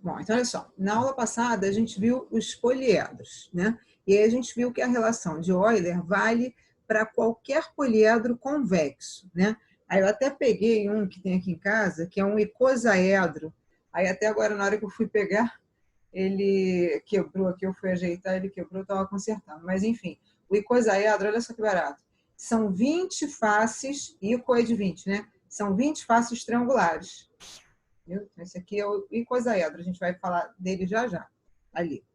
Bom, então olha só, na aula passada a gente viu os poliedros, né? E aí a gente viu que a relação de Euler vale para qualquer poliedro convexo, né? Aí eu até peguei um que tem aqui em casa, que é um icosaedro. Aí até agora, na hora que eu fui pegar, ele quebrou aqui, eu fui ajeitar, ele quebrou, eu estava consertando. Mas enfim, o icosaedro, olha só que barato. São 20 faces, ico é de 20, né? São 20 faces triangulares. Esse aqui é o icosaedro, a gente vai falar dele já já, ali.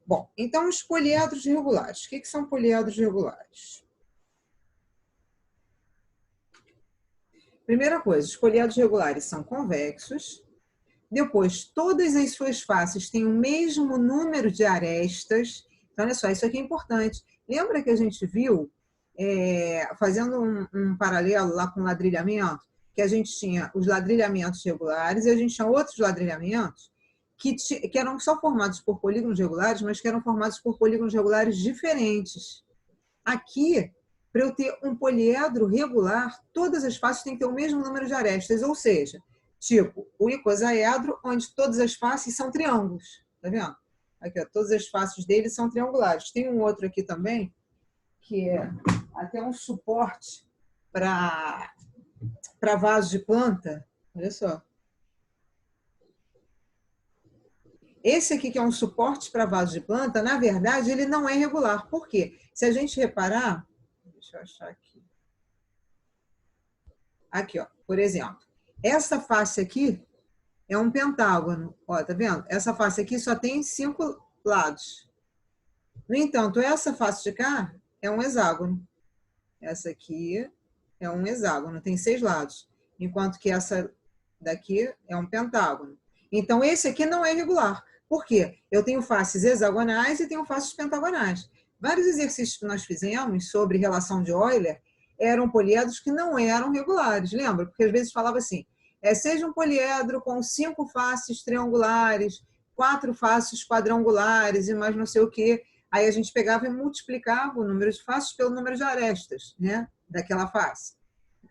Bom, então os poliedros regulares. O que são poliedros regulares? Primeira coisa, os poliedros regulares são convexos. Depois, todas as suas faces têm o mesmo número de arestas. Então, olha só, isso aqui é importante. Lembra que a gente viu, fazendo um paralelo lá com ladrilhamento, que a gente tinha os ladrilhamentos regulares e a gente tinha outros ladrilhamentos que eram só formados por polígonos regulares, mas que eram formados por polígonos regulares diferentes. Aqui, para eu ter um poliedro regular, todas as faces têm que ter o mesmo número de arestas, ou seja, tipo o icosaedro, onde todas as faces são triângulos. Tá vendo? Aqui, ó, todas as faces dele são triangulares. Tem um outro aqui também, que é até um suporte para vaso de planta. Olha só. Esse aqui, que é um suporte para vaso de planta, na verdade, ele não é regular. Por quê? Se a gente reparar, deixa eu achar aqui. Aqui, ó, por exemplo, essa face aqui é um pentágono. Ó, tá vendo? Essa face aqui só tem 5 lados. No entanto, essa face de cá é um hexágono. Essa aqui é um hexágono, tem 6 lados. Enquanto que essa daqui é um pentágono. Então, esse aqui não é regular. Por quê? Eu tenho faces hexagonais e tenho faces pentagonais. Vários exercícios que nós fizemos sobre relação de Euler eram poliedros que não eram regulares, lembra? Porque às vezes falava assim, seja um poliedro com 5 faces triangulares, 4 faces quadrangulares e mais não sei o quê. Aí a gente pegava e multiplicava o número de faces pelo número de arestas, né, daquela face,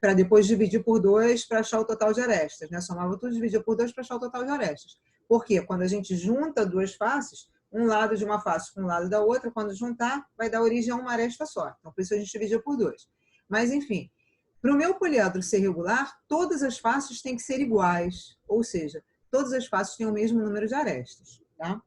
para depois dividir por 2 para achar o total de arestas, né? Somava tudo, dividia por 2 para achar o total de arestas. Por quê? Quando a gente junta duas faces, um lado de uma face com um lado da outra, quando juntar, vai dar origem a uma aresta só. Então, por isso a gente dividia por 2. Mas, enfim, para o meu poliedro ser regular, todas as faces têm que ser iguais, ou seja, todas as faces têm o mesmo número de arestas, tá?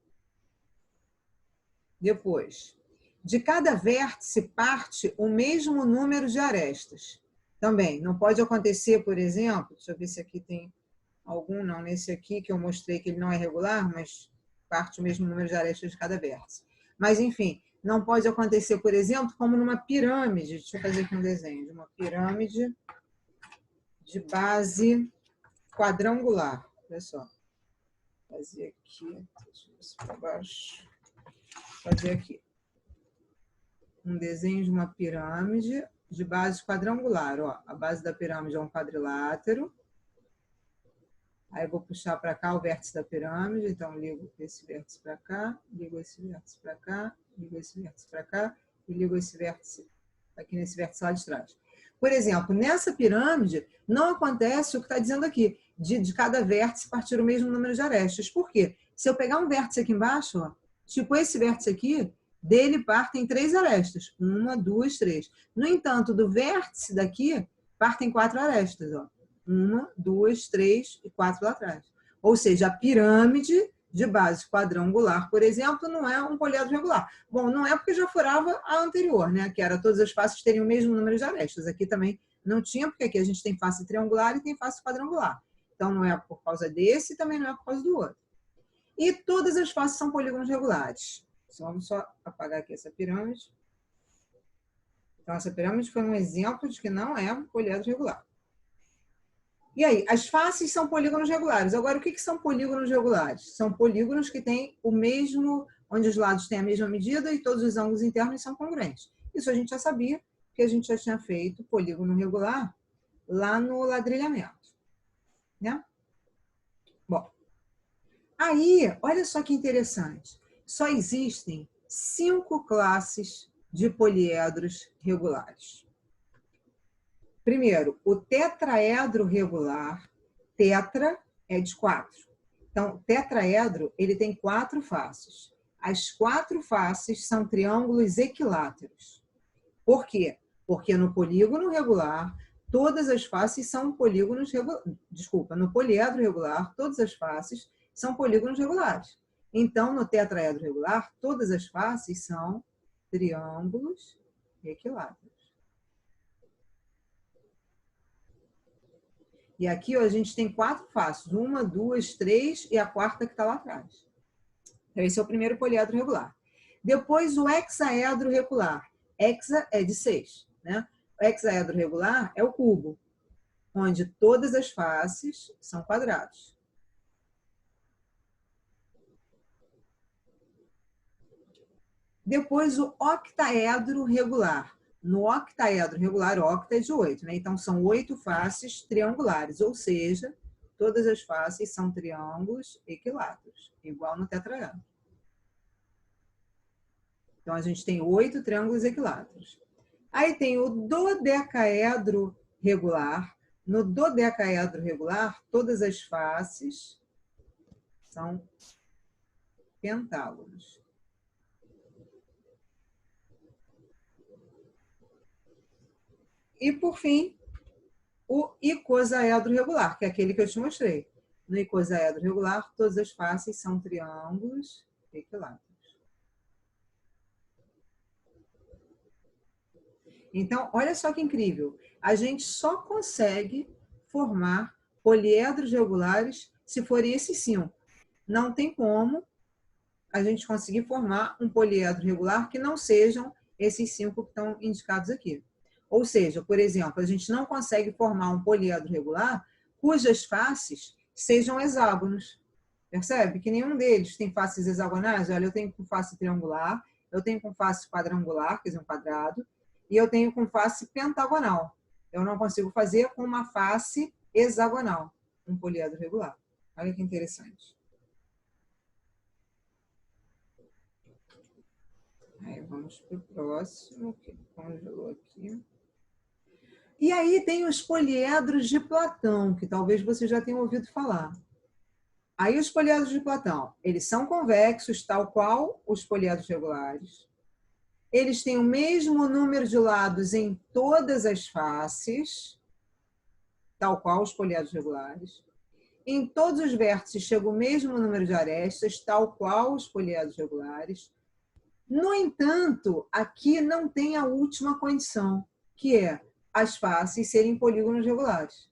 Depois, de cada vértice parte o mesmo número de arestas. Também, não pode acontecer, por exemplo, deixa eu ver se aqui tem algum, não, nesse aqui que eu mostrei que ele não é regular, mas parte o mesmo número de arestas de cada vértice. Mas, enfim, não pode acontecer, por exemplo, como numa pirâmide. Deixa eu fazer aqui um desenho de uma pirâmide de base quadrangular. Olha só. Vou fazer aqui, deixa eu ver se para baixo. Vou fazer aqui um desenho de uma pirâmide de base quadrangular. Ó, a base da pirâmide é um quadrilátero. Aí eu vou puxar para cá o vértice da pirâmide, então ligo esse vértice para cá, ligo esse vértice para cá, ligo esse vértice para cá e ligo esse vértice aqui nesse vértice lá de trás. Por exemplo, nessa pirâmide não acontece o que está dizendo aqui, de cada vértice partir o mesmo número de arestas. Por quê? Se eu pegar um vértice aqui embaixo, ó, tipo esse vértice aqui, dele partem 3 arestas. 1, 2, 3. No entanto, do vértice daqui, partem 4 arestas, ó. 1, 2, 3 e 4 lá atrás. Ou seja, a pirâmide de base quadrangular, por exemplo, não é um poliedro regular. Bom, não é porque já furava a anterior, né? Que era todas as faces teriam o mesmo número de arestas. Aqui também não tinha, porque aqui a gente tem face triangular e tem face quadrangular. Então, não é por causa desse e também não é por causa do outro. E todas as faces são polígonos regulares. Então, vamos só apagar aqui essa pirâmide. Então, essa pirâmide foi um exemplo de que não é um poliedro regular. E aí, as faces são polígonos regulares. Agora, o que são polígonos regulares? São polígonos que têm o mesmo, onde os lados têm a mesma medida e todos os ângulos internos são congruentes. Isso a gente já sabia, porque a gente já tinha feito polígono regular lá no ladrilhamento, né? Bom, aí, olha só que interessante. Só existem 5 classes de poliedros regulares. Primeiro, o tetraedro regular. Tetra é de 4. Então, tetraedro, ele tem 4 faces. As 4 faces são triângulos equiláteros. Por quê? Porque no polígono regular, todas as faces são polígonos regulares. Desculpa, no poliedro regular, todas as faces são polígonos regulares. Então, no tetraedro regular, todas as faces são triângulos equiláteros. E aqui ó, a gente tem 4 faces. 1, 2, 3 e a quarta que está lá atrás. Então, esse é o primeiro poliedro regular. Depois, o hexaedro regular. Hexa é de 6. Né? O hexaedro regular é o cubo, onde todas as faces são quadrados. Depois, o octaedro regular. No octaedro regular, octa é de 8. Né? Então, são 8 faces triangulares, ou seja, todas as faces são triângulos equiláteros, igual no tetraedro. Então, a gente tem 8 triângulos equiláteros. Aí tem o dodecaedro regular. No dodecaedro regular, todas as faces são pentágonos. E, por fim, o icosaedro regular, que é aquele que eu te mostrei. No icosaedro regular, todas as faces são triângulos equiláteros. Então, olha só que incrível. A gente só consegue formar poliedros regulares se forem esses 5. Não tem como a gente conseguir formar um poliedro regular que não sejam esses 5 que estão indicados aqui. Ou seja, por exemplo, a gente não consegue formar um poliedro regular cujas faces sejam hexágonos. Percebe? Que nenhum deles tem faces hexagonais. Olha, eu tenho com face triangular, eu tenho com face quadrangular, quer dizer, um quadrado, e eu tenho com face pentagonal. Eu não consigo fazer com uma face hexagonal, um poliedro regular. Olha que interessante. Aí vamos para o próximo, que congelou aqui. E aí tem os poliedros de Platão, que talvez você já tenha ouvido falar. Aí os poliedros de Platão, eles são convexos, tal qual os poliedros regulares. Eles têm o mesmo número de lados em todas as faces, tal qual os poliedros regulares. Em todos os vértices chega o mesmo número de arestas, tal qual os poliedros regulares. No entanto, aqui não tem a última condição, que é as faces serem polígonos regulares.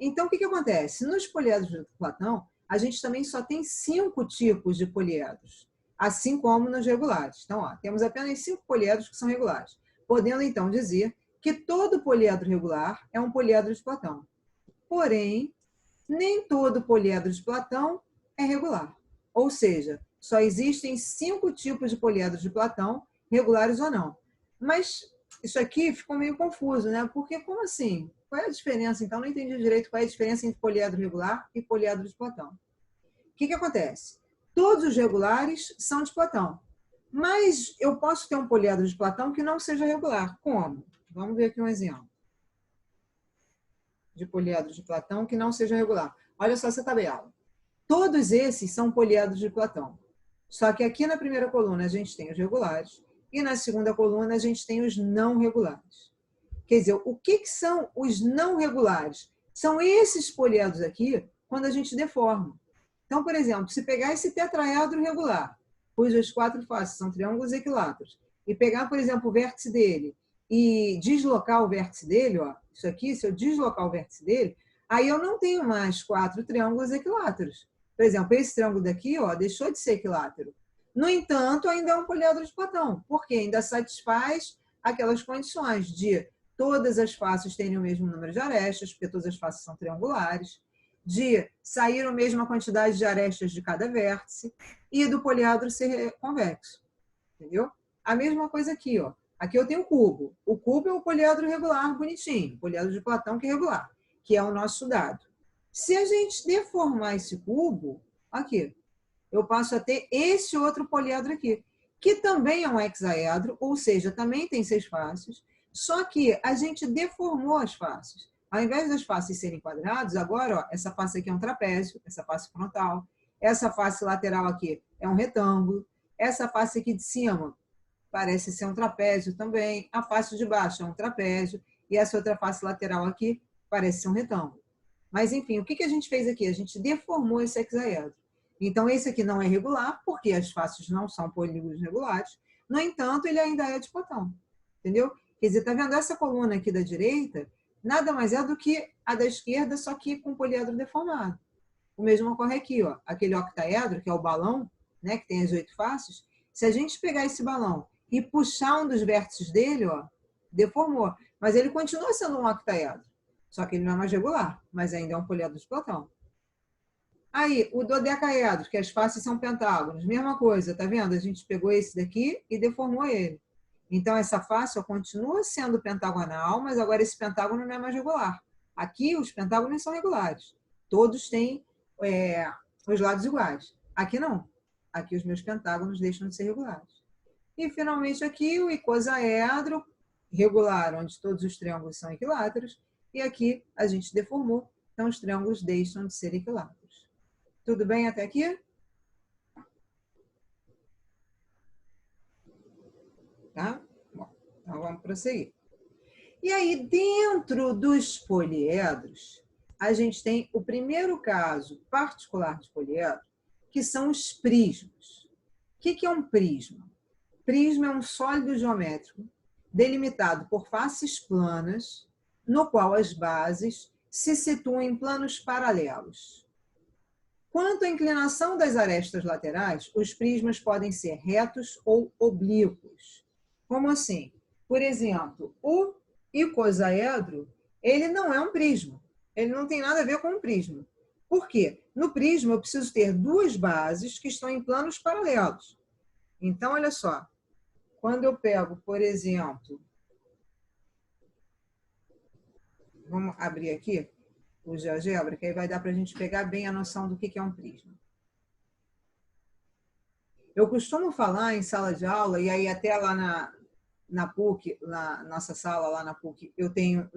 Então, o que acontece? Nos poliedros de Platão, a gente também só tem 5 tipos de poliedros, assim como nos regulares. Então, ó, temos apenas 5 poliedros que são regulares, podendo então dizer que todo poliedro regular é um poliedro de Platão. Porém, nem todo poliedro de Platão é regular. Ou seja, só existem 5 tipos de poliedros de Platão, regulares ou não. Mas isso aqui ficou meio confuso, né? Porque como assim? Qual é a diferença? Então, não entendi direito qual é a diferença entre poliedro regular e poliedro de Platão. O que acontece? Todos os regulares são de Platão. Mas eu posso ter um poliedro de Platão que não seja regular. Como? Vamos ver aqui um exemplo de poliedro de Platão que não seja regular. Olha só essa tabela. Todos esses são poliedros de Platão. Só que aqui na primeira coluna a gente tem os regulares e na segunda coluna a gente tem os não regulares. Quer dizer, o que são os não regulares? São esses poliedros aqui quando a gente deforma. Então, por exemplo, se pegar esse tetraedro regular, cujas 4 faces são triângulos equiláteros, e pegar, por exemplo, o vértice dele e deslocar o vértice dele, ó, isso aqui, se eu deslocar o vértice dele, aí eu não tenho mais 4 triângulos equiláteros. Por exemplo, esse triângulo daqui ó, deixou de ser equilátero. No entanto, ainda é um poliedro de Platão, porque ainda satisfaz aquelas condições de todas as faces terem o mesmo número de arestas, porque todas as faces são triangulares, de sair a mesma quantidade de arestas de cada vértice e do poliedro ser convexo. Entendeu? A mesma coisa aqui, ó. Aqui eu tenho o cubo. O cubo é o poliedro regular bonitinho, o poliedro de Platão que é regular, que é o nosso dado. Se a gente deformar esse cubo, aqui, eu passo a ter esse outro poliedro aqui, que também é um hexaedro, ou seja, também tem 6 faces, só que a gente deformou as faces. Ao invés das faces serem quadrados, agora ó, essa face aqui é um trapézio, essa face frontal, Essa face lateral aqui é um retângulo. Essa face aqui de cima parece ser um trapézio também. A face de baixo é um trapézio. E essa outra face lateral aqui parece ser um retângulo. Mas, enfim, o que a gente fez aqui? A gente deformou esse hexaedro. Então, esse aqui não é regular, porque as faces não são polígonos regulares. No entanto, ele ainda é de Platão. Entendeu? Quer dizer, está vendo essa coluna aqui da direita? Nada mais é do que a da esquerda, só que com poliedro deformado. O mesmo ocorre aqui, ó. Aquele octaedro, que é o balão, né, que tem as 8 faces. Se a gente pegar esse balão e puxar um dos vértices dele, ó, deformou. Mas ele continua sendo um octaedro. Só que ele não é mais regular, mas ainda é um poliedro de Platão. Aí, o dodecaedro, que as faces são pentágonos, mesma coisa, tá vendo? A gente pegou esse daqui e deformou ele. Então, essa face ó, continua sendo pentagonal, mas agora esse pentágono não é mais regular. Aqui, os pentágonos são regulares. Todos têm os lados iguais. Aqui, não. Aqui, os meus pentágonos deixam de ser regulares. E, finalmente, aqui, o icosaedro, regular, onde todos os triângulos são equiláteros. E aqui, a gente deformou, então os triângulos deixam de ser equiláteros. Tudo bem até aqui? Tá? Bom, então vamos prosseguir. E aí, dentro dos poliedros, a gente tem o primeiro caso particular de poliedro, que são os prismas. O que é um prisma? Prisma é um sólido geométrico delimitado por faces planas, no qual as bases se situam em planos paralelos. Quanto à inclinação das arestas laterais, os prismas podem ser retos ou oblíquos. Como assim? Por exemplo, o icosaedro, ele não é um prisma. Ele não tem nada a ver com um prisma. Por quê? No prisma, eu preciso ter duas bases que estão em planos paralelos. Então, olha só. Quando eu pego, por exemplo, vamos abrir aqui o GeoGebra, que aí vai dar para a gente pegar bem a noção do que é um prisma. Eu costumo falar em sala de aula, e aí até lá na PUC, na nossa sala lá na PUC, eu tenho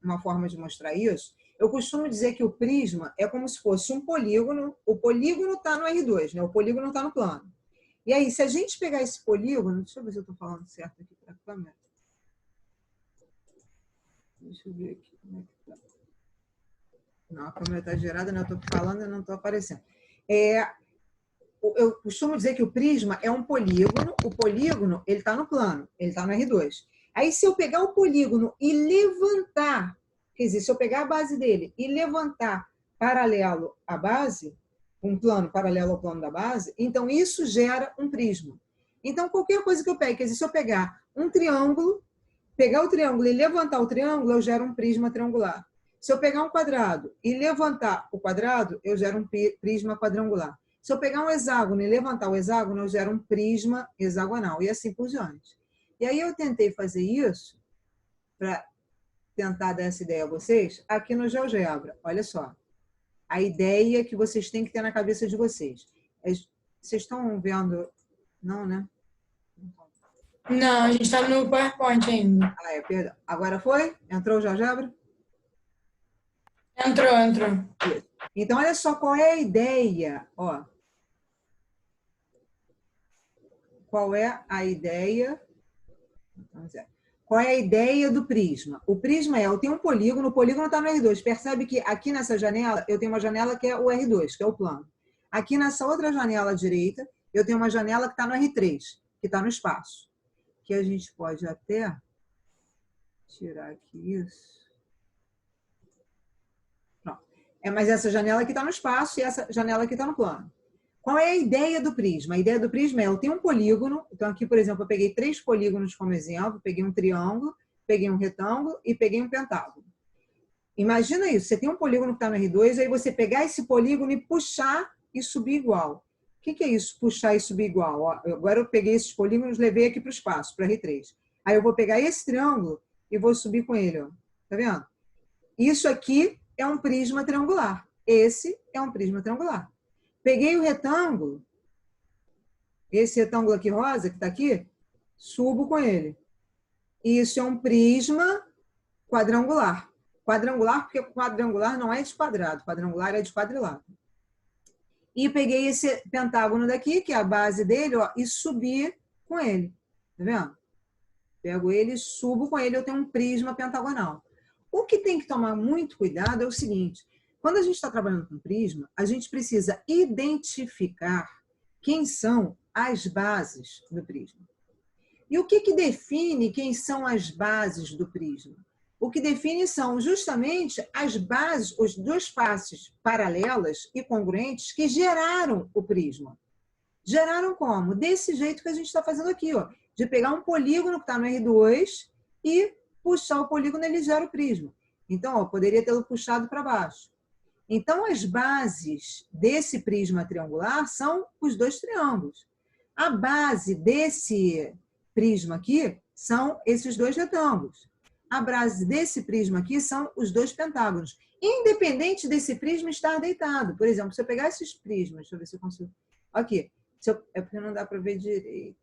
uma forma de mostrar isso. Eu costumo dizer que o prisma é como se fosse um polígono. O polígono está no R2, né? O polígono está no plano. E aí, se a gente pegar esse polígono, deixa eu ver se eu estou falando certo aqui para a câmera. Deixa eu ver aqui como é que está. Não, a câmera está gerada, né? Eu estou falando e não estou aparecendo. Eu costumo dizer que o prisma é um polígono. O polígono, ele está no plano, ele está no R2. Aí, se eu pegar o polígono e levantar, quer dizer, se eu pegar a base dele e levantar paralelo à base, um plano paralelo ao plano da base, então isso gera um prisma. Então, qualquer coisa que eu pegue, quer dizer, se eu pegar um triângulo, pegar o triângulo e levantar o triângulo, eu gero um prisma triangular. Se eu pegar um quadrado e levantar o quadrado, eu gero um prisma quadrangular. Se eu pegar um hexágono e levantar o hexágono, eu gero um prisma hexagonal, e assim por diante. E aí eu tentei fazer isso, para tentar dar essa ideia a vocês, aqui no GeoGebra. Olha só. A ideia que vocês têm que ter na cabeça de vocês. Vocês estão vendo? Não, né? Não, a gente está no PowerPoint ainda. Perdão. Agora foi? Entrou o GeoGebra? Entrou. Isso. Então, olha só qual é a ideia. Ó. Qual é a ideia? Qual é a ideia do prisma? O prisma eu tenho um polígono, o polígono está no R2. Percebe que aqui nessa janela, eu tenho uma janela que é o R2, que é o plano. Aqui nessa outra janela à direita, eu tenho uma janela que está no R3, que está no espaço. Que a gente pode até tirar aqui isso. Pronto. Mas essa janela aqui está no espaço e essa janela aqui está no plano. Qual é a ideia do prisma? A ideia do prisma é, eu tenho um polígono, então aqui, por exemplo, eu peguei 3 polígonos como exemplo, peguei um triângulo, peguei um retângulo e peguei um pentágono. Imagina isso, você tem um polígono que está no R2, aí você pegar esse polígono e puxar e subir igual. O que é isso, puxar e subir igual? Ó, agora eu peguei esses polígonos e levei aqui para o espaço, para R3. Aí eu vou pegar esse triângulo e vou subir com ele. Ó. Tá vendo? Isso aqui é um prisma triangular. Esse é um prisma triangular. Peguei o retângulo, esse retângulo aqui rosa, que está aqui, subo com ele. Isso é um prisma quadrangular. Quadrangular, porque quadrangular não é de quadrado, quadrangular é de quadrilátero. e peguei esse pentágono daqui, que é a base dele, ó, e subi com ele. Tá vendo? Pego ele e subo com ele, eu tenho um prisma pentagonal. O que tem que tomar muito cuidado é o seguinte, quando a gente está trabalhando com prisma, a gente precisa identificar quem são as bases do prisma. E o que define quem são as bases do prisma? O que define são justamente as bases, as duas faces paralelas e congruentes que geraram o prisma. Geraram como? Desse jeito que a gente está fazendo aqui, ó, de pegar um polígono que está no R2 e puxar o polígono, ele gera o prisma. Então, ó, poderia tê-lo puxado para baixo. Então, as bases desse prisma triangular são os dois triângulos. A base desse prisma aqui são esses dois retângulos. A base desse prisma aqui são os dois pentágonos. Independente desse prisma estar deitado. Por exemplo, se eu pegar esses prismas, deixa eu ver se eu consigo. Aqui. É porque não dá para ver direito.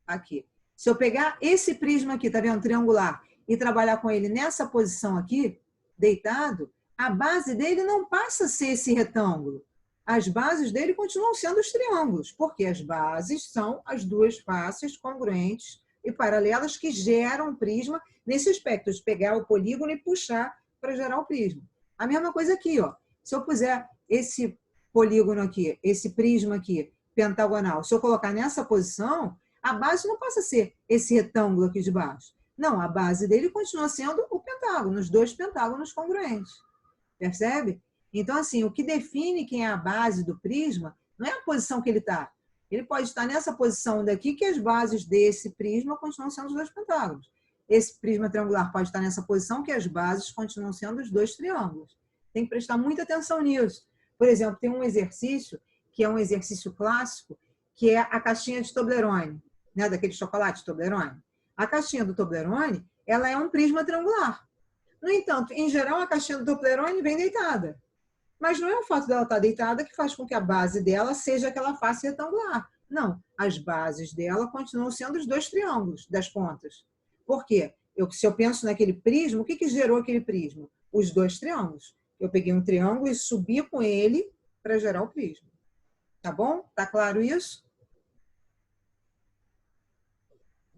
Aqui. Se eu pegar esse prisma aqui, tá vendo? Triangular, e trabalhar com ele nessa posição aqui, deitado, a base dele não passa a ser esse retângulo. As bases dele continuam sendo os triângulos, porque as bases são as duas faces congruentes e paralelas que geram o prisma nesse aspecto, de pegar o polígono e puxar para gerar o prisma. A mesma coisa aqui, ó. Se eu puser esse polígono aqui, esse prisma aqui, pentagonal, se eu colocar nessa posição, a base não passa a ser esse retângulo aqui de baixo. Não, a base dele continua sendo o pentágono, os dois pentágonos congruentes. Percebe? Então, assim, o que define quem é a base do prisma não é a posição que ele está. Ele pode estar nessa posição daqui, que as bases desse prisma continuam sendo os dois pentágonos. Esse prisma triangular pode estar nessa posição, que as bases continuam sendo os dois triângulos. Tem que prestar muita atenção nisso. Por exemplo, tem um exercício, que é um exercício clássico, que é a caixinha de Toblerone, né, daquele chocolate Toblerone. A caixinha do Toblerone, ela é um prisma triangular. No entanto, em geral, a caixinha do Toblerone vem deitada. Mas não é o fato dela estar deitada que faz com que a base dela seja aquela face retangular. Não, as bases dela continuam sendo os dois triângulos das pontas. Por quê? Se eu penso naquele prisma, o que gerou aquele prisma? Os dois triângulos. Eu peguei um triângulo e subi com ele para gerar o prisma. Tá bom? Tá claro isso?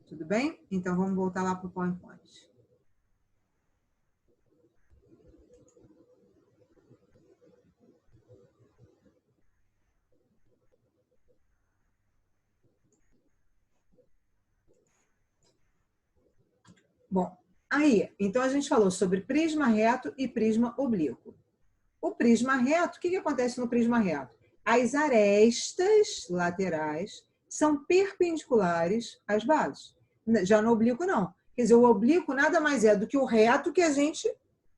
Tudo bem? Então, vamos voltar lá para o PowerPoint. Bom, aí, então a gente falou sobre prisma reto e prisma oblíquo. O prisma reto, o que acontece no prisma reto? As arestas laterais são perpendiculares às bases. Já no oblíquo, não. Quer dizer, o oblíquo nada mais é do que o reto que a gente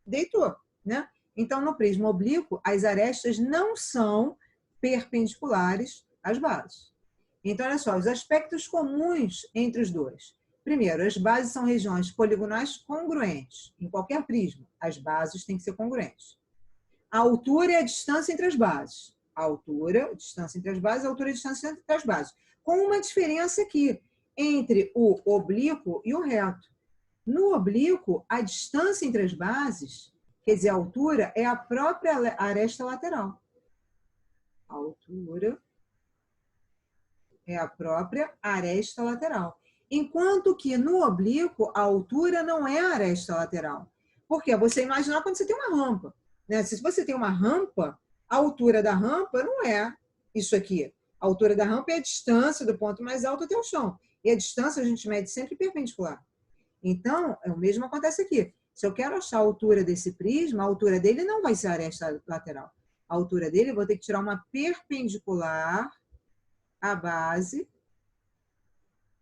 deitou, né? Então, no prisma oblíquo, as arestas não são perpendiculares às bases. Então, olha só, os aspectos comuns entre os dois. Primeiro, as bases são regiões poligonais congruentes. Em qualquer prisma, as bases têm que ser congruentes. A altura é a distância entre as bases. A altura, a distância entre as bases, a altura e a distância entre as bases. Com uma diferença aqui, entre o oblíquo e o reto. No oblíquo, a distância entre as bases, quer dizer, a altura, é a própria aresta lateral. A altura é a própria aresta lateral. Enquanto que no oblíquo, a altura não é a aresta lateral. Por quê? Você imaginar quando você tem uma rampa. Né? Se você tem uma rampa, a altura da rampa não é isso aqui. A altura da rampa é a distância do ponto mais alto até o chão. E a distância a gente mede sempre perpendicular. Então, o mesmo acontece aqui. Se eu quero achar a altura desse prisma, a altura dele não vai ser a aresta lateral. A altura dele, eu vou ter que tirar uma perpendicular à base,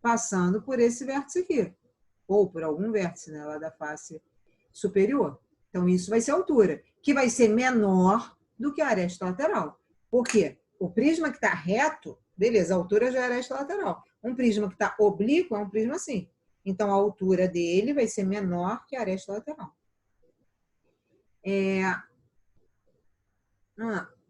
passando por esse vértice aqui. Ou por algum vértice, né, lá da face superior. Então, isso vai ser a altura, que vai ser menor do que a aresta lateral. Por quê? O prisma que está reto, beleza, a altura já é aresta lateral. Um prisma que está oblíquo é um prisma assim. Então, a altura dele vai ser menor que a aresta lateral.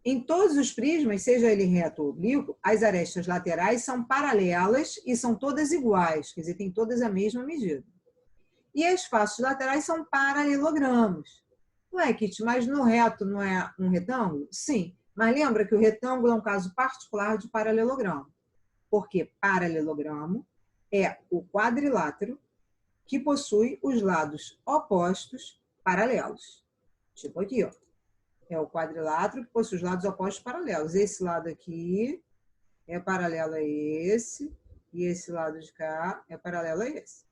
Em todos os prismas, seja ele reto ou oblíquo, as arestas laterais são paralelas e são todas iguais, quer dizer, tem todas a mesma medida. E as faces laterais são paralelogramos. Ué, Kitty, mas no reto não é um retângulo? Sim, Mas lembra que o retângulo é um caso particular de paralelogramo. Porque paralelogramo é o quadrilátero que possui os lados opostos paralelos. Tipo aqui, ó. É o quadrilátero que possui os lados opostos paralelos. Esse lado aqui é paralelo a esse, e esse lado de cá é paralelo a esse.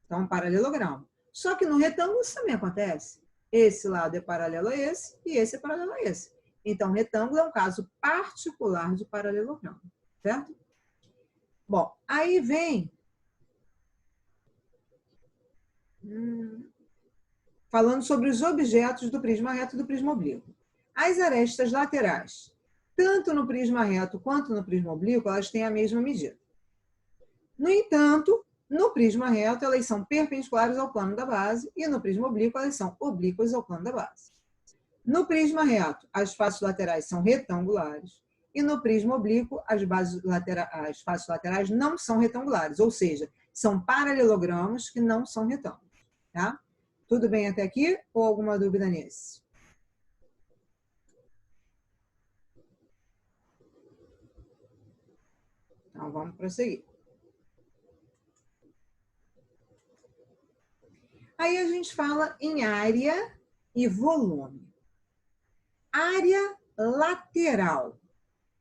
Então, um paralelogramo. Só que no retângulo isso também acontece. Esse lado é paralelo a esse, e esse é paralelo a esse. Então, retângulo é um caso particular de paralelogramo, certo? Bom, aí vem falando sobre os objetos do prisma reto e do prisma oblíquo. As arestas laterais, tanto no prisma reto quanto no prisma oblíquo, elas têm a mesma medida. No entanto, no prisma reto, elas são perpendiculares ao plano da base e no prisma oblíquo, elas são oblíquas ao plano da base. No prisma reto, as faces laterais são retangulares e no prisma oblíquo, as faces laterais não são retangulares, ou seja, são paralelogramos que não são retângulos. Tá? Tudo bem até aqui ou alguma dúvida nesse? Então, vamos prosseguir. Aí a gente fala em área e volume. Área lateral.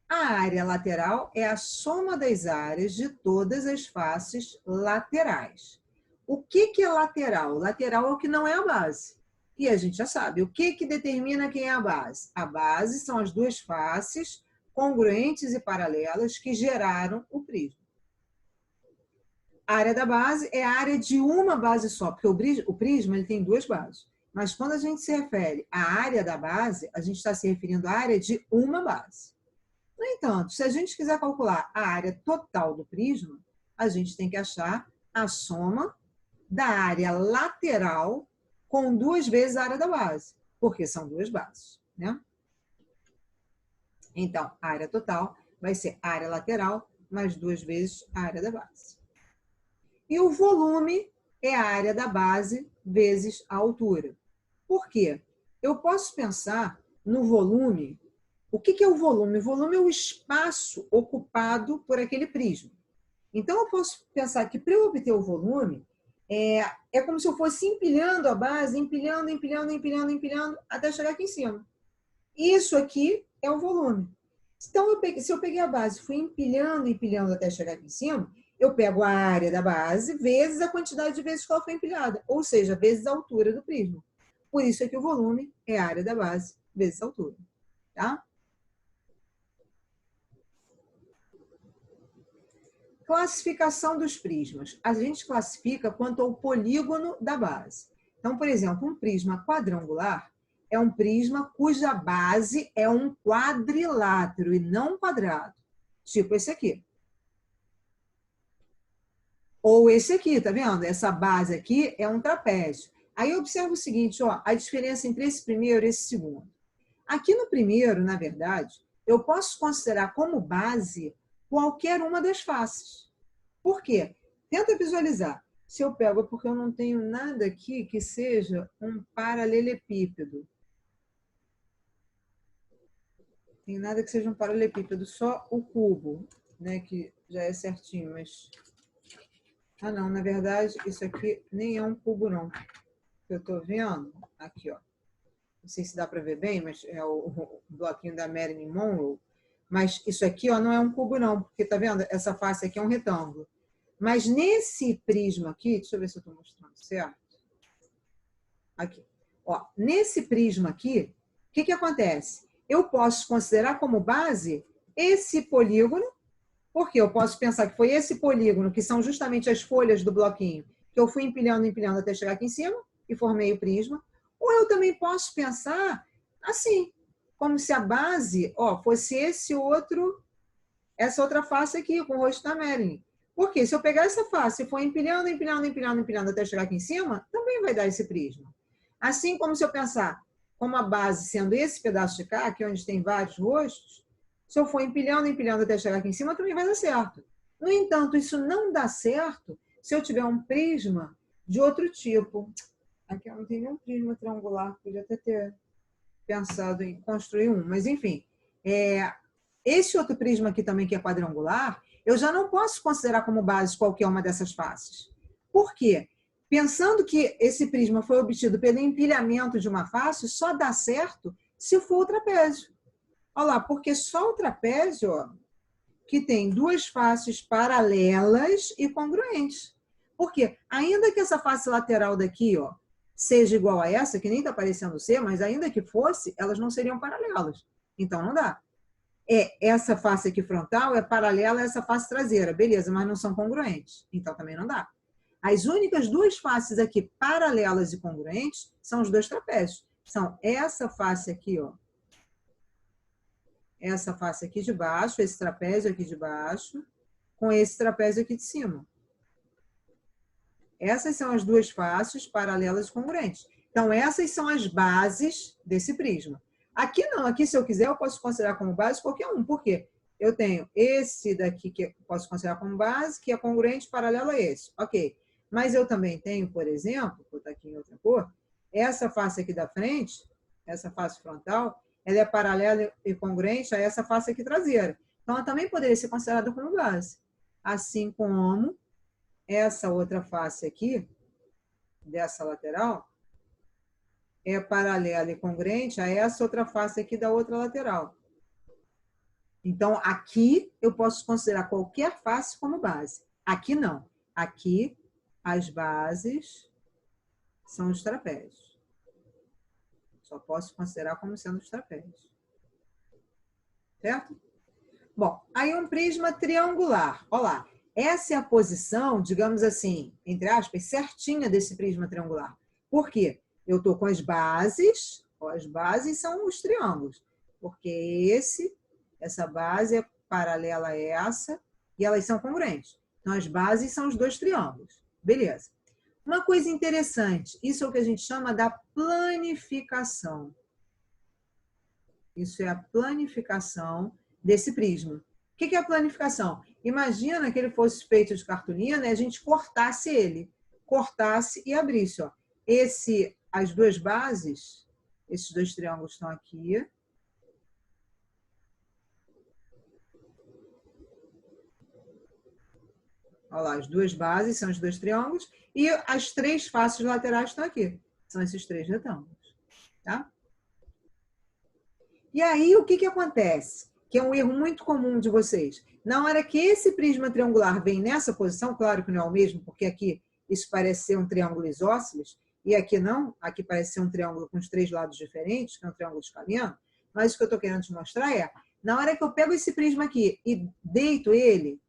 A área lateral é a soma das áreas de todas as faces laterais. O que é lateral? Lateral é o que não é a base. E a gente já sabe, o que determina quem é a base? A base são as duas faces congruentes e paralelas que geraram o prisma. A área da base é a área de uma base só, porque o prisma ele tem duas bases. Mas quando a gente se refere à área da base, a gente está se referindo à área de uma base. No entanto, se a gente quiser calcular a área total do prisma, a gente tem que achar a soma da área lateral com duas vezes a área da base, porque são duas bases, né? Então, a área total vai ser a área lateral mais duas vezes a área da base. E o volume é a área da base vezes a altura. Por quê? Eu posso pensar no volume. O que é o volume? O volume é o espaço ocupado por aquele prisma. Então, eu posso pensar que para eu obter o volume, é como se eu fosse empilhando a base, empilhando, até chegar aqui em cima. Isso aqui é o volume. Então, se eu peguei a base e fui empilhando até chegar aqui em cima, eu pego a área da base vezes a quantidade de vezes que ela foi empilhada, ou seja, vezes a altura do prisma. Por isso é que o volume é a área da base vezes a altura. Tá? Classificação dos prismas. A gente classifica quanto ao polígono da base. Então, por exemplo, um prisma quadrangular é um prisma cuja base é um quadrilátero e não um quadrado. Tipo esse aqui. Ou esse aqui, tá vendo? Essa base aqui é um trapézio. Aí observa o seguinte, ó, a diferença entre esse primeiro e esse segundo. Aqui no primeiro, na verdade, eu posso considerar como base qualquer uma das faces. Por quê? Tenta visualizar. Se eu pego, porque eu não tenho nada aqui que seja um paralelepípedo. Tem nada que seja um paralelepípedo, só o cubo, né, que já é certinho, mas... Ah, não, na verdade, isso aqui nem é um cubo, não. Eu estou vendo, aqui, ó. Não sei se dá para ver bem, mas é o bloquinho da Marilyn Monroe. Mas isso aqui, ó, não é um cubo, não, porque tá vendo? Essa face aqui é um retângulo. Mas nesse prisma aqui, deixa eu ver se eu estou mostrando certo. Aqui. Ó, nesse prisma aqui, o que acontece? Eu posso considerar como base esse polígono, porque eu posso pensar que foi esse polígono, que são justamente as folhas do bloquinho, que eu fui empilhando até chegar aqui em cima e formei o prisma. Ou eu também posso pensar assim, como se a base, ó, fosse essa outra face aqui, com o rosto da Marilyn. Porque se eu pegar essa face e for empilhando até chegar aqui em cima, também vai dar esse prisma. Assim como se eu pensar como a base sendo esse pedaço de cá, aqui onde tem vários rostos, se eu for empilhando até chegar aqui em cima, também vai dar certo. No entanto, isso não dá certo se eu tiver um prisma de outro tipo. Aqui eu não tenho nenhum prisma triangular, podia até ter pensado em construir um, mas enfim. Esse outro prisma aqui também, que é quadrangular, eu já não posso considerar como base qualquer uma dessas faces. Por quê? Pensando que esse prisma foi obtido pelo empilhamento de uma face, só dá certo se for o trapézio. Olha lá, porque só o trapézio, ó, que tem duas faces paralelas e congruentes. Por quê? Ainda que essa face lateral daqui, ó, seja igual a essa, que nem está parecendo ser, mas ainda que fosse, elas não seriam paralelas. Então, não dá. Essa face aqui frontal é paralela a essa face traseira, beleza, mas não são congruentes. Então, também não dá. As únicas duas faces aqui paralelas e congruentes são os dois trapézios. São essa face aqui, ó, essa face aqui de baixo, esse trapézio aqui de baixo, com esse trapézio aqui de cima. Essas são as duas faces paralelas e congruentes. Então, essas são as bases desse prisma. Aqui não, aqui se eu quiser eu posso considerar como base qualquer um. Por quê? Eu tenho esse daqui que eu posso considerar como base, que é congruente paralelo a esse. Ok. Mas eu também tenho, por exemplo, vou botar aqui em outra cor, essa face aqui da frente, essa face frontal, ela é paralela e congruente a essa face aqui traseira. Então, ela também poderia ser considerada como base. Assim como essa outra face aqui, dessa lateral, é paralela e congruente a essa outra face aqui da outra lateral. Então, aqui eu posso considerar qualquer face como base. Aqui não. Aqui, as bases são os trapézios. Só posso considerar como sendo os trapézios. Certo? Bom, aí um prisma triangular. Olha lá. Essa é a posição, digamos assim, entre aspas, certinha desse prisma triangular. Por quê? Eu estou com as bases, ó, as bases são os triângulos, porque essa base é paralela a essa e elas são congruentes. Então, as bases são os dois triângulos. Beleza. Uma coisa interessante, isso é o que a gente chama da planificação. Isso é a planificação desse prisma. O que é a planificação? Imagina que ele fosse feito de cartolina e a gente cortasse ele. Cortasse e abrisse. Ó. As duas bases, esses dois triângulos estão aqui. Olha lá, as duas bases são os dois triângulos e as três faces laterais estão aqui. São esses três retângulos. Tá? E aí, o que acontece? Que é um erro muito comum de vocês. Na hora que esse prisma triangular vem nessa posição, claro que não é o mesmo, porque aqui isso parece ser um triângulo isósceles, e aqui não, aqui parece ser um triângulo com os três lados diferentes, que é um triângulo escaleno, mas o que eu estou querendo te mostrar é, na hora que eu pego esse prisma aqui e deito ele,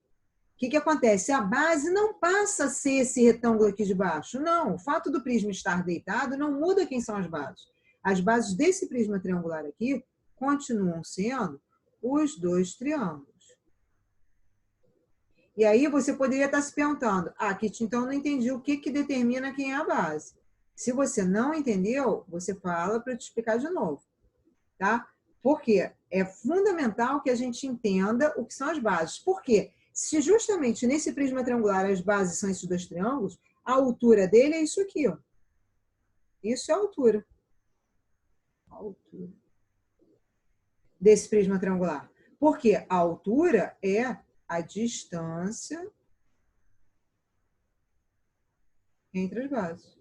o que acontece? A base não passa a ser esse retângulo aqui de baixo. Não, o fato do prisma estar deitado não muda quem são as bases. As bases desse prisma triangular aqui continuam sendo os dois triângulos. E aí você poderia estar se perguntando, Kit, então eu não entendi o que determina quem é a base. Se você não entendeu, você fala para eu te explicar de novo. Tá? Porque é fundamental que a gente entenda o que são as bases. Por quê? Se justamente nesse prisma triangular as bases são esses dois triângulos, a altura dele é isso aqui. Ó. Isso é a altura. A altura desse prisma triangular. Porque a altura é a distância entre as bases.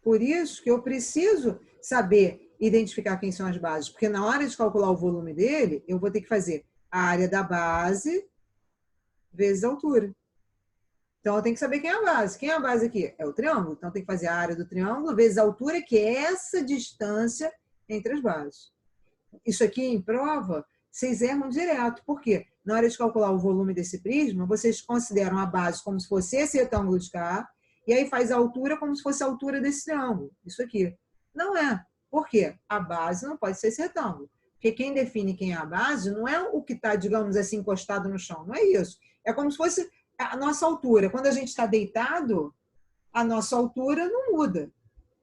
Por isso que eu preciso saber identificar quem são as bases, porque na hora de calcular o volume dele, eu vou ter que fazer a área da base vezes a altura. Então, eu tenho que saber quem é a base. Quem é a base aqui? É o triângulo. Então, eu tenho que fazer a área do triângulo vezes a altura, que é essa distância entre as bases. Isso aqui em prova, vocês erram direto. Por quê? Na hora de calcular o volume desse prisma, vocês consideram a base como se fosse esse retângulo de cá, e aí faz a altura como se fosse a altura desse triângulo. Isso aqui. Não é. Por quê? A base não pode ser esse retângulo. Porque quem define quem é a base não é o que está, digamos assim, encostado no chão. Não é isso. É como se fosse a nossa altura. Quando a gente está deitado, a nossa altura não muda.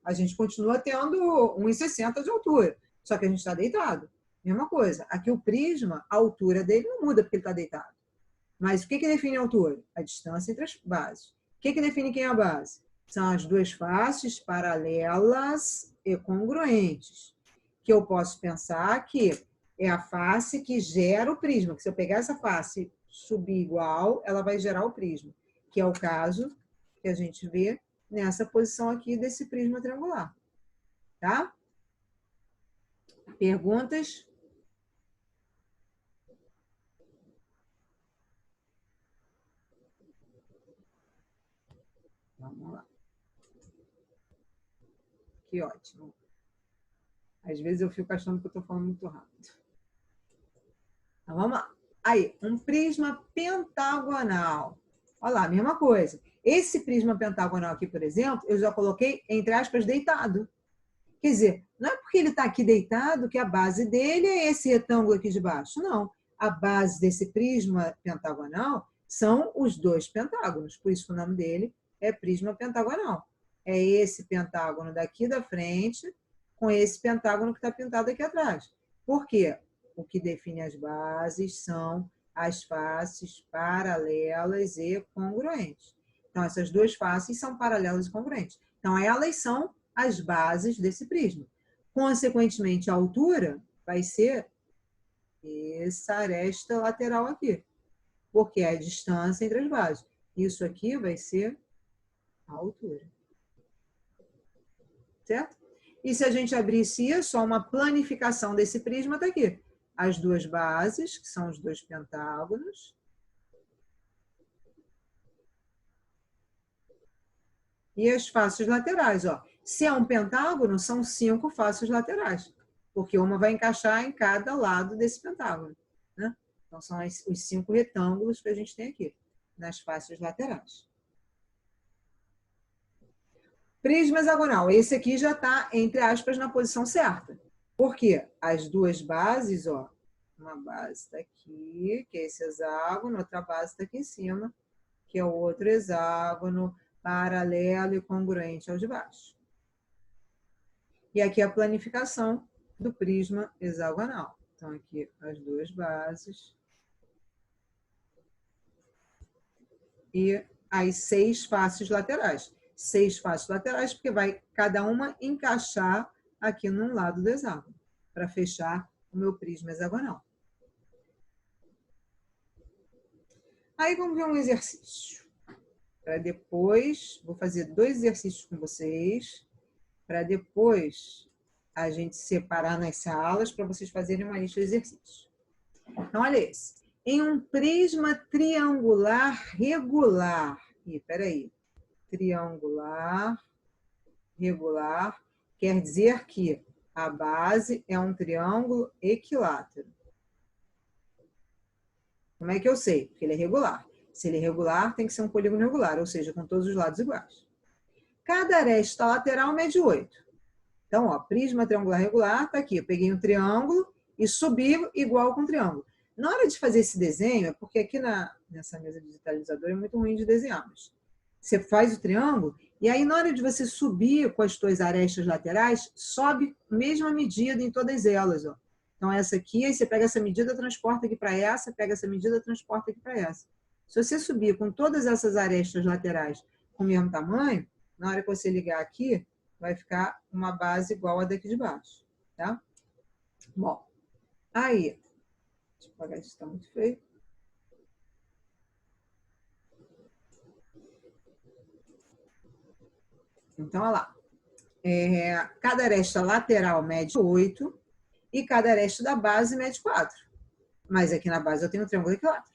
A gente continua tendo 1,60 de altura. Só que a gente está deitado. Mesma coisa. Aqui o prisma, a altura dele não muda porque ele está deitado. Mas o que define a altura? A distância entre as bases. O que define quem é a base? São as duas faces paralelas e congruentes. que eu posso pensar que é a face que gera o prisma, que se eu pegar essa face e subir igual, ela vai gerar o prisma, que é o caso que a gente vê nessa posição aqui desse prisma triangular. Tá? Perguntas? Vamos lá. Que ótimo. Às vezes eu fico achando que eu estou falando muito rápido. Então, vamos lá. Aí, um prisma pentagonal. Olha lá, mesma coisa. Esse prisma pentagonal aqui, por exemplo, eu já coloquei, entre aspas, deitado. Quer dizer, não é porque ele está aqui deitado que a base dele é esse retângulo aqui de baixo. Não. A base desse prisma pentagonal são os dois pentágonos. Por isso que o nome dele é prisma pentagonal. É esse pentágono daqui da frente com esse pentágono que está pintado aqui atrás. Por quê? O que define as bases são as faces paralelas e congruentes. Então, essas duas faces são paralelas e congruentes. Então, elas são as bases desse prisma. Consequentemente, a altura vai ser essa aresta lateral aqui, porque é a distância entre as bases. Isso aqui vai ser a altura. Certo? E se a gente abrisse isso, uma planificação desse prisma está aqui. As duas bases, que são os dois pentágonos. E as faces laterais, ó. Se é um pentágono, são 5 faces laterais, porque uma vai encaixar em cada lado desse pentágono, né? Então, são os 5 retângulos que a gente tem aqui, nas faces laterais. Prisma hexagonal. Esse aqui já está, entre aspas, na posição certa. Por quê? As duas bases, ó, uma base está aqui, que é esse hexágono, outra base está aqui em cima, que é o outro hexágono, paralelo e congruente ao de baixo. E aqui a planificação do prisma hexagonal. Então, aqui as duas bases. E as 6 faces laterais. 6 faces laterais, porque vai cada uma encaixar aqui num lado do hexágono, para fechar o meu prisma hexagonal. Aí vamos ver um exercício. Para depois, vou fazer 2 exercícios com vocês, para depois a gente separar nas salas para vocês fazerem uma lista de exercícios. Então, olha esse. Em um prisma triangular regular. Peraí. Triangular regular quer dizer que a base é um triângulo equilátero. Como é que eu sei? Porque ele é regular. Se ele é regular, tem que ser um polígono regular, ou seja, com todos os lados iguais. Cada aresta lateral mede 8. Então, ó, prisma triangular regular está aqui. Eu peguei um triângulo e subi igual com um triângulo. Na hora de fazer esse desenho, é porque aqui nessa mesa digitalizadora é muito ruim de desenhar, mas você faz o triângulo e aí na hora de você subir com as suas arestas laterais, sobe a mesma medida em todas elas. Ó. Então, essa aqui, aí você pega essa medida, transporta aqui para essa, pega essa medida, transporta aqui para essa. Se você subir com todas essas arestas laterais com o mesmo tamanho, na hora que você ligar aqui, vai ficar uma base igual a daqui de baixo, tá? Bom, aí, deixa eu apagar isso, está muito feio. Então, olha lá. Cada aresta lateral mede 8 e cada aresta da base mede 4. Mas aqui na base eu tenho um triângulo equilátero.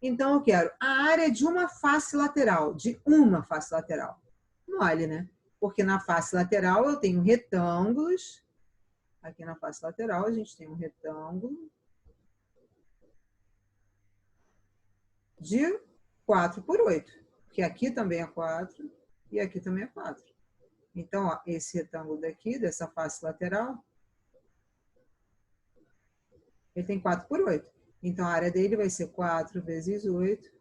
Então, eu quero a área de uma face lateral, Mole, né? Porque na face lateral eu tenho retângulos. Aqui na face lateral a gente tem um retângulo de 4 por 8. Porque aqui também é 4 e aqui também é 4. Então, ó, esse retângulo daqui, dessa face lateral, ele tem 4 por 8. Então, a área dele vai ser 4 vezes 8,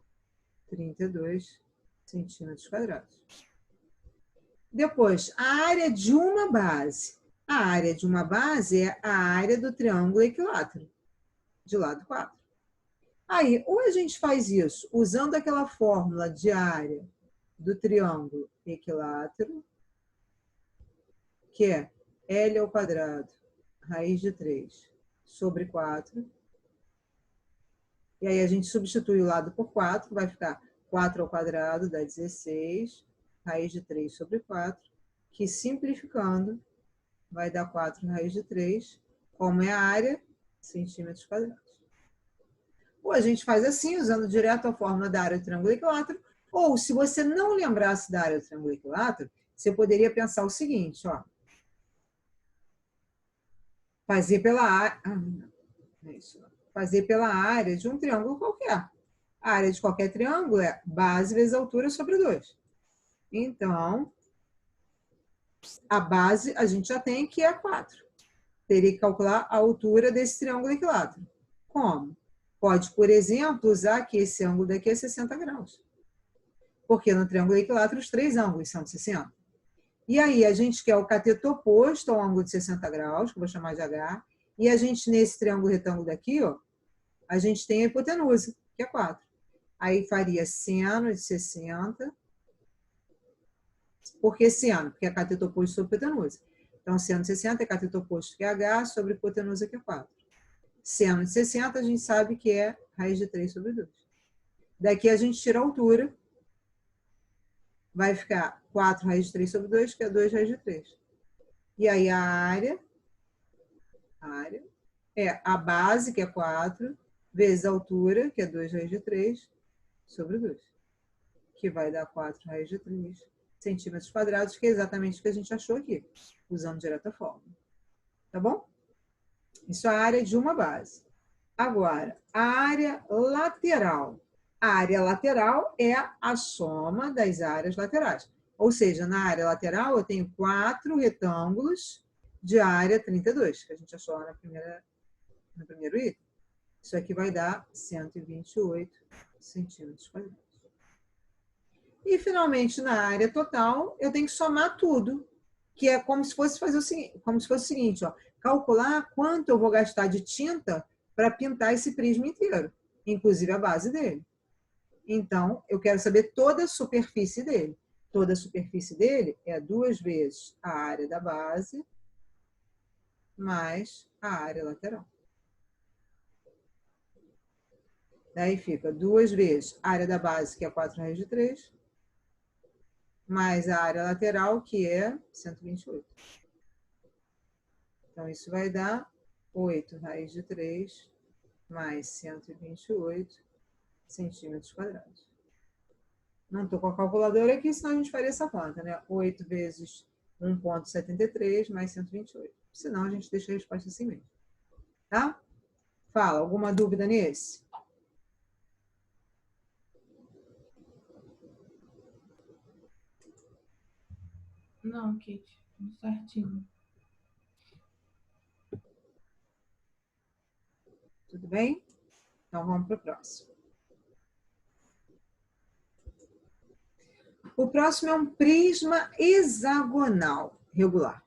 32 centímetros quadrados. Depois, a área de uma base. A área de uma base é a área do triângulo equilátero, de lado 4. Aí, ou a gente faz isso usando aquela fórmula de área do triângulo equilátero, que é L ao quadrado raiz de 3 sobre 4. E aí a gente substitui o lado por 4, vai ficar 4 ao quadrado dá 16, raiz de 3 sobre 4, que simplificando vai dar 4 raiz de 3, como é a área, centímetros quadrados. Ou a gente faz assim, usando direto a fórmula da área do triângulo equilátero, ou se você não lembrasse da área do triângulo equilátero, você poderia pensar o seguinte, ó. Fazer pela área, fazer pela área de um triângulo qualquer. A área de qualquer triângulo é base vezes altura sobre 2. Então, a base a gente já tem, que é 4. Teria que calcular a altura desse triângulo equilátero. Como? Pode, por exemplo, usar que esse ângulo daqui é 60 graus. Porque no triângulo equilátero os 3 ângulos são de 60. E aí a gente quer o cateto oposto ao ângulo de 60 graus, que eu vou chamar de H. E a gente, nesse triângulo retângulo daqui, ó, a gente tem a hipotenusa, que é 4. Aí faria seno de 60. Por que seno? Porque é cateto oposto sobre hipotenusa. Então, seno de 60 é cateto oposto, que é H, sobre hipotenusa, que é 4. Seno de 60, a gente sabe que é raiz de 3 sobre 2. Daqui a gente tira a altura. Vai ficar 4 raiz de 3 sobre 2, que é 2 raiz de 3. E aí a área é a base, que é 4, vezes a altura, que é 2 raiz de 3, sobre 2. Que vai dar 4 raiz de 3 centímetros quadrados, que é exatamente o que a gente achou aqui, usando direto a fórmula. Tá bom? Isso é a área de uma base. Agora, a área lateral. A área lateral é a soma das áreas laterais. Ou seja, na área lateral eu tenho 4 retângulos de área 32, que a gente achou lá no primeiro item. Isso aqui vai dar 128 centímetros quadrados. E, finalmente, na área total, eu tenho que somar tudo, que é como se fosse fazer o seguinte, ó, calcular quanto eu vou gastar de tinta para pintar esse prisma inteiro, inclusive a base dele. Então, eu quero saber toda a superfície dele. Toda a superfície dele é 2 vezes a área da base mais a área lateral. Daí fica 2 vezes a área da base, que é 4 raiz de 3, mais a área lateral, que é 128. Então, isso vai dar 8 raiz de 3 mais 128 centímetros quadrados. Não estou com a calculadora aqui, senão a gente faria essa conta, né? 8 vezes 1,73 mais 128. Senão, a gente deixa a resposta assim mesmo. Tá? Fala, alguma dúvida nesse? Não, Kate, tudo certinho. Tudo bem? Então, vamos para o próximo. O próximo é um prisma hexagonal regular.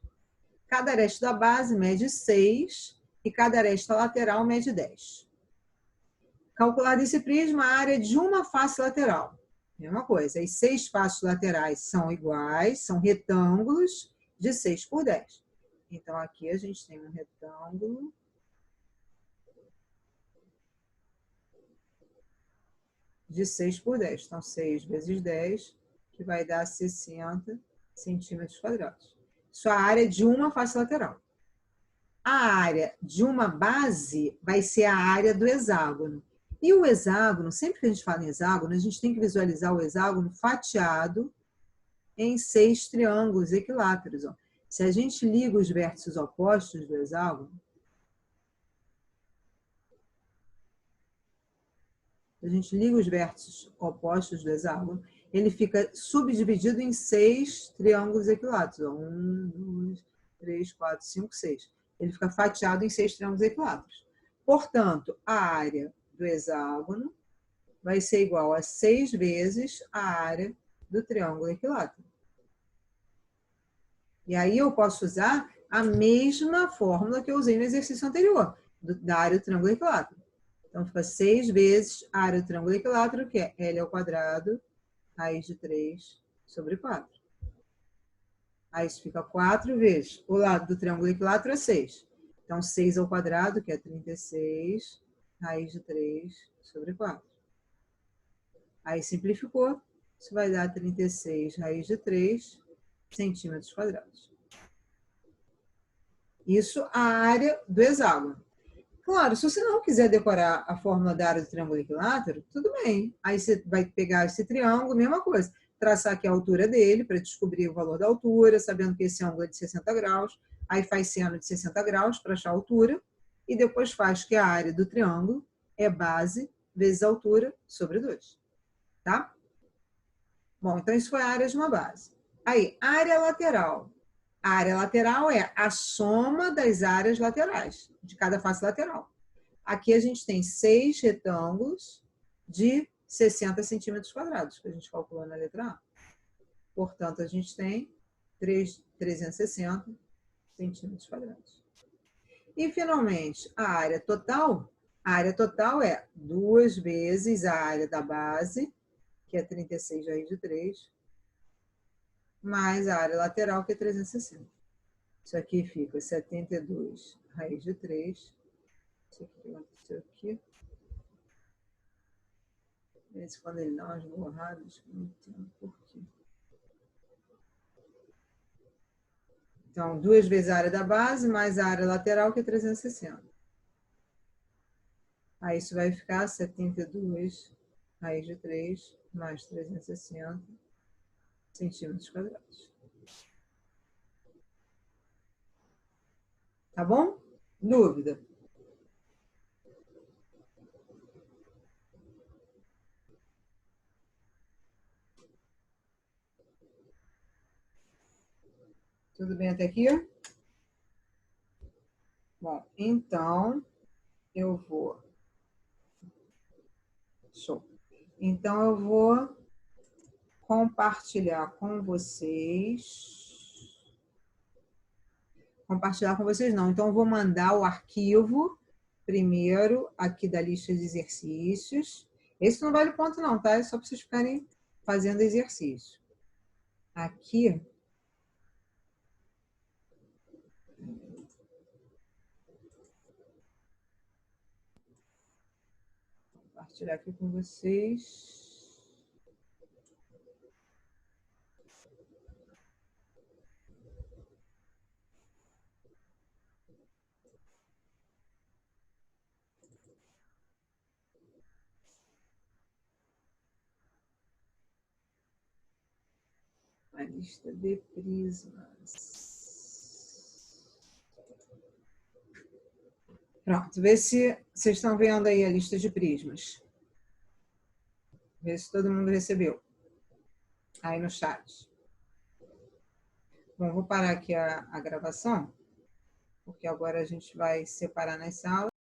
Cada aresta da base mede 6 e cada aresta lateral mede 10. Calcular desse prisma a área de uma face lateral. Mesma coisa, as 6 faces laterais são iguais, são retângulos de 6 por 10. Então, aqui a gente tem um retângulo de 6 por 10. Então, 6 vezes 10, que vai dar 60 centímetros quadrados. Isso é a área de uma face lateral. A área de uma base vai ser a área do hexágono. E o hexágono, sempre que a gente fala em hexágono, a gente tem que visualizar o hexágono fatiado em 6 triângulos equiláteros. Ó. Se a gente liga os vértices opostos do hexágono, ele fica subdividido em 6 triângulos equiláteros. 1, 2, 3, 4, 5, 6. Ele fica fatiado em 6 triângulos equiláteros. Portanto, a área do hexágono vai ser igual a 6 vezes a área do triângulo equilátero. E aí eu posso usar a mesma fórmula que eu usei no exercício anterior, da área do triângulo equilátero. Então, fica 6 vezes a área do triângulo equilátero, que é L ao quadrado, raiz de 3 sobre 4. Aí isso fica 4 vezes. O lado do triângulo equilátero é 6. Então, 6 ao quadrado, que é 36, raiz de 3 sobre 4. Aí, simplificou, isso vai dar 36 raiz de 3 centímetros quadrados. Isso a área do hexágono. Claro, se você não quiser decorar a fórmula da área do triângulo equilátero, tudo bem. Aí você vai pegar esse triângulo, mesma coisa. Traçar aqui a altura dele, para descobrir o valor da altura, sabendo que esse ângulo é de 60 graus. Aí faz seno de 60 graus para achar a altura. E depois faz que a área do triângulo é base vezes a altura sobre 2. Tá? Bom, então isso foi a área de uma base. Aí, área lateral. A área lateral é a soma das áreas laterais, de cada face lateral. Aqui a gente tem 6 retângulos de 60 centímetros quadrados, que a gente calculou na letra A. Portanto, a gente tem 360 centímetros quadrados. E, finalmente, a área total. A área total é 2 vezes a área da base, que é 36 raiz de 3, mais a área lateral, que é 360. Isso aqui fica 72 raiz de 3. Isso aqui que aconteceu aqui. Esse, quando ele dá umas borradas, não entendo por quê. Então, 2 vezes a área da base, mais a área lateral, que é 360. Aí isso vai ficar 72 raiz de 3, mais 360 centímetros quadrados. Tá bom? Dúvida? Tudo bem até aqui? Bom, então, eu vou... Show. Então, eu vou compartilhar com vocês... Compartilhar com vocês não. Então, eu vou mandar o arquivo primeiro aqui da lista de exercícios. Esse não vale ponto não, tá? É só para vocês ficarem fazendo exercício. Aqui... Compartilhar aqui com vocês. A lista de prismas. Pronto, vê se vocês estão vendo aí a lista de prismas. Vê se todo mundo recebeu. Aí no chat. Bom, vou parar aqui a gravação, porque agora a gente vai separar nas salas.